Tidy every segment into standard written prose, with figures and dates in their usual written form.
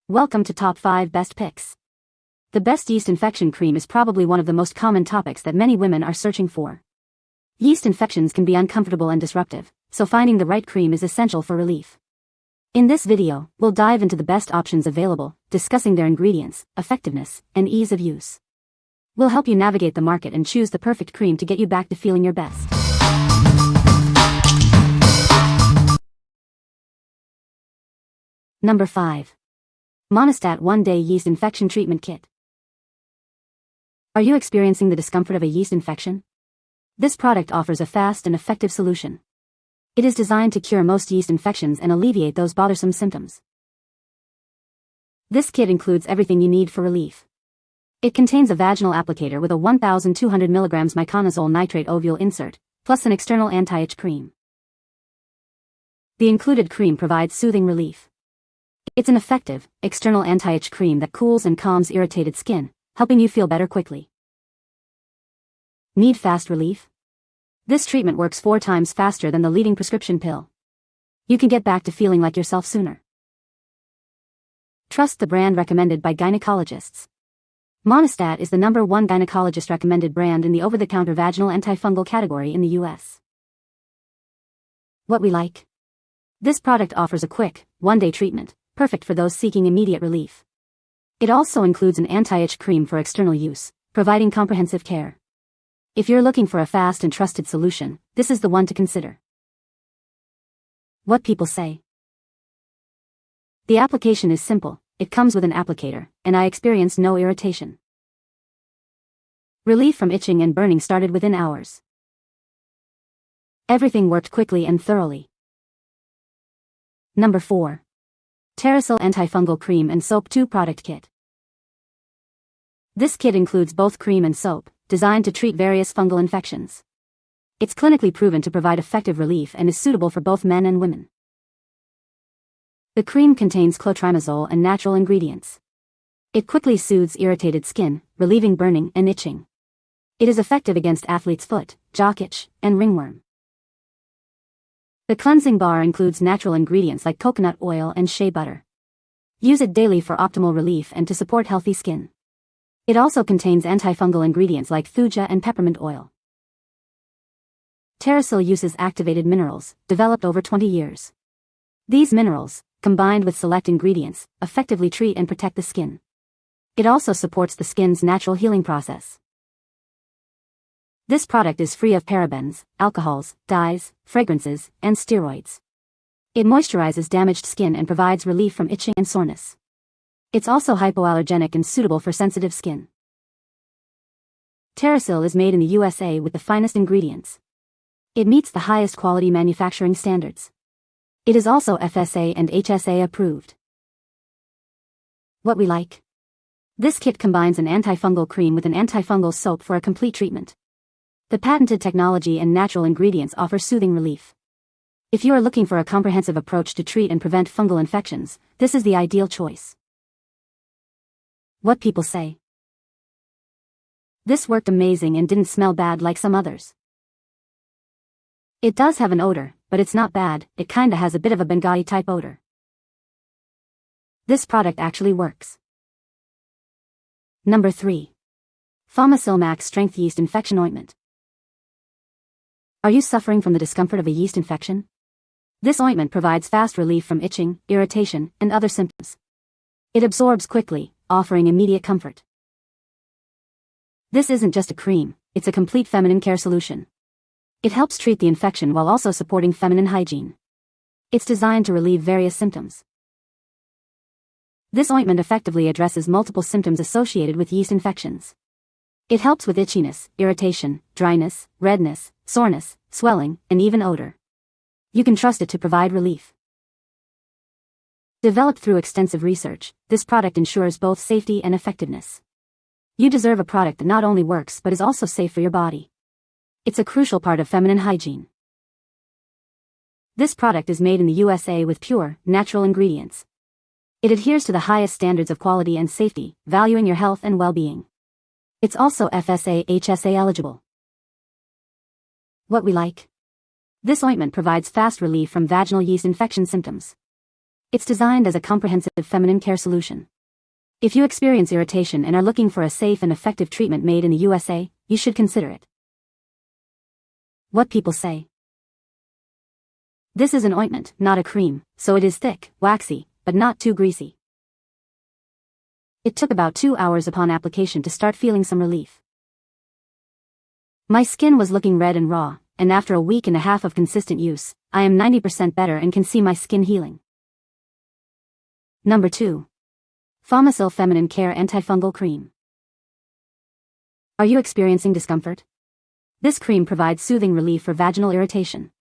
Welcome to Top 5 Best Picks. The best yeast infection cream is probably one of the most common topics that many women are searching for. Yeast infections can be uncomfortable and disruptive, so finding the right cream is essential for relief. In this video, we'll dive into the best options available, discussing their ingredients, effectiveness, and ease of use. We'll help you navigate the market and choose the perfect cream to get you back to feeling your best. Number 5. Monistat One-Day Yeast Infection Treatment Kit. Are you experiencing the discomfort of a yeast infection? This product offers a fast and effective solution. It is designed to cure most yeast infections and alleviate those bothersome symptoms. This kit includes everything you need for relief. It contains a vaginal applicator with a 1,200 mg miconazole nitrate ovule insert, plus an external anti-itch cream. The included cream provides soothing relief. It's an effective, external anti-itch cream that cools and calms irritated skin, helping you feel better quickly. Need fast relief? This treatment works 4 times faster than the leading prescription pill. You can get back to feeling like yourself sooner. Trust the brand recommended by gynecologists. Monistat is the #1 gynecologist-recommended brand in the over-the-counter vaginal antifungal category in the US. What we like? This product offers a quick, one-day treatment, perfect for those seeking immediate relief. It also includes an anti-itch cream for external use, providing comprehensive care. If you're looking for a fast and trusted solution, this is the one to consider. What people say. The application is simple, it comes with an applicator, and I experienced no irritation. Relief from itching and burning started within hours. Everything worked quickly and thoroughly. Number 4. Terrasil Antifungal Cream and Soap 2 Product Kit. This kit includes both cream and soap, designed to treat various fungal infections. It's clinically proven to provide effective relief and is suitable for both men and women. The cream contains clotrimazole and natural ingredients. It quickly soothes irritated skin, relieving burning and itching. It is effective against athlete's foot, jock itch, and ringworm. The cleansing bar includes natural ingredients like coconut oil and shea butter. Use it daily for optimal relief and to support healthy skin. It also contains antifungal ingredients like thuja and peppermint oil. Terrasil uses activated minerals, developed over 20 years. These minerals, combined with select ingredients, effectively treat and protect the skin. It also supports the skin's natural healing process. This product is free of parabens, alcohols, dyes, fragrances, and steroids. It moisturizes damaged skin and provides relief from itching and soreness. It's also hypoallergenic and suitable for sensitive skin. Terrasil is made in the USA with the finest ingredients. It meets the highest quality manufacturing standards. It is also FSA and HSA approved. What we like? This kit combines an antifungal cream with an antifungal soap for a complete treatment. The patented technology and natural ingredients offer soothing relief. If you are looking for a comprehensive approach to treat and prevent fungal infections, this is the ideal choice. What people say. This worked amazing and didn't smell bad like some others. It does have an odor, but it's not bad, it kinda has a bit of a Bengay type odor. This product actually works. Number 3. Femmesil Max Strength Yeast Infection Ointment. Are you suffering from the discomfort of a yeast infection? This ointment provides fast relief from itching, irritation, and other symptoms. It absorbs quickly, offering immediate comfort. This isn't just a cream, it's a complete feminine care solution. It helps treat the infection while also supporting feminine hygiene. It's designed to relieve various symptoms. This ointment effectively addresses multiple symptoms associated with yeast infections. It helps with itchiness, irritation, dryness, redness, soreness, swelling, and even odor. You can trust it to provide relief. Developed through extensive research, this product ensures both safety and effectiveness. You deserve a product that not only works but is also safe for your body. It's a crucial part of feminine hygiene. This product is made in the USA with pure, natural ingredients. It adheres to the highest standards of quality and safety, valuing your health and well-being. It's also FSA HSA eligible. What we like? This ointment provides fast relief from vaginal yeast infection symptoms. It's designed as a comprehensive feminine care solution. If you experience irritation and are looking for a safe and effective treatment made in the USA, you should consider it. What people say. This is an ointment, not a cream, so it is thick, waxy, but not too greasy. It took about 2 hours upon application to start feeling some relief. My skin was looking red and raw, and after a week and a half of consistent use, I am 90% better and can see my skin healing. Number 2. Femmesil Feminine Care Antifungal Cream. Are you experiencing discomfort? This cream provides soothing relief for vaginal irritation.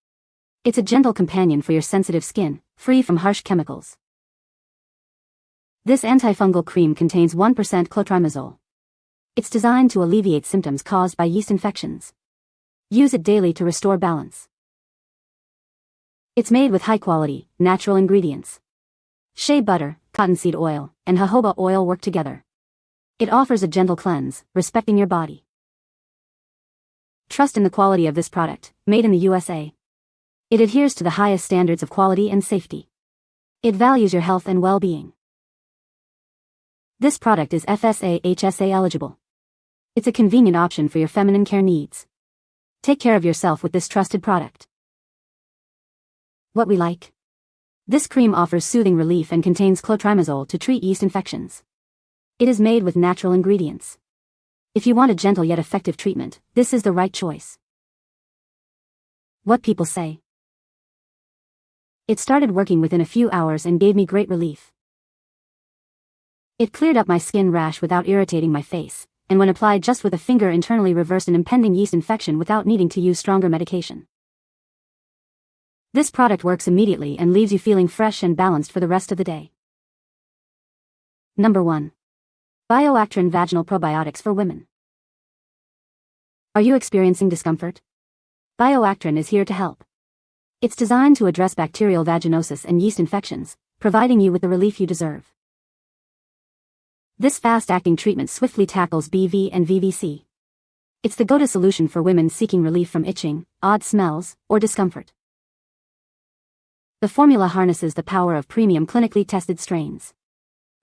It's a gentle companion for your sensitive skin, free from harsh chemicals. This antifungal cream contains 1% clotrimazole. It's designed to alleviate symptoms caused by yeast infections. Use it daily to restore balance. It's made with high-quality, natural ingredients. Shea butter, cottonseed oil, and jojoba oil work together. It offers a gentle cleanse, respecting your body. Trust in the quality of this product, made in the USA. It adheres to the highest standards of quality and safety. It values your health and well-being. This product is FSA/HSA eligible. It's a convenient option for your feminine care needs. Take care of yourself with this trusted product. What we like. This cream offers soothing relief and contains clotrimazole to treat yeast infections. It is made with natural ingredients. If you want a gentle yet effective treatment, this is the right choice. What people say. It started working within a few hours and gave me great relief. It cleared up my skin rash without irritating my face, and when applied just with a finger internally reversed an impending yeast infection without needing to use stronger medication. This product works immediately and leaves you feeling fresh and balanced for the rest of the day. Number 1. Bioactrin Vaginal Probiotics for Women. Are you experiencing discomfort? Bioactrin is here to help. It's designed to address bacterial vaginosis and yeast infections, providing you with the relief you deserve. This fast-acting treatment swiftly tackles BV and VVC. It's the go-to solution for women seeking relief from itching, odd smells, or discomfort. The formula harnesses the power of premium clinically tested strains.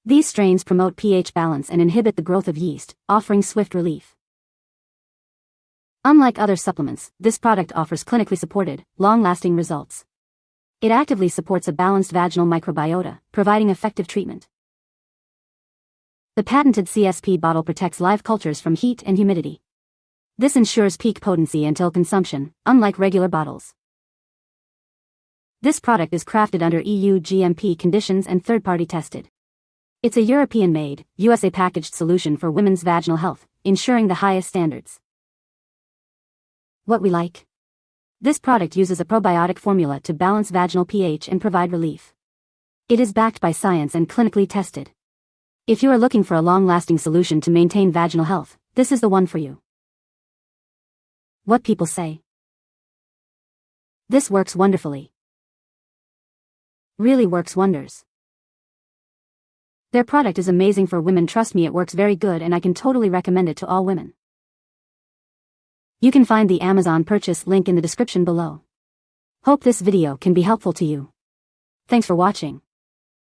These strains promote pH balance and inhibit the growth of yeast, offering swift relief. Unlike other supplements, this product offers clinically supported, long-lasting results. It actively supports a balanced vaginal microbiota, providing effective treatment. The patented CSP bottle protects live cultures from heat and humidity. This ensures peak potency until consumption, unlike regular bottles. This product is crafted under EU GMP conditions and third-party tested. It's a European-made, USA-packaged solution for women's vaginal health, ensuring the highest standards. What we like. This product uses a probiotic formula to balance vaginal pH and provide relief. It is backed by science and clinically tested. If you are looking for a long-lasting solution to maintain vaginal health, this is the one for you. What people say. This works wonderfully. Really works wonders. Their product is amazing for women. Trust me, it works very good and I can totally recommend it to all women. You can find the Amazon purchase link in the description below. Hope this video can be helpful to you. Thanks for watching.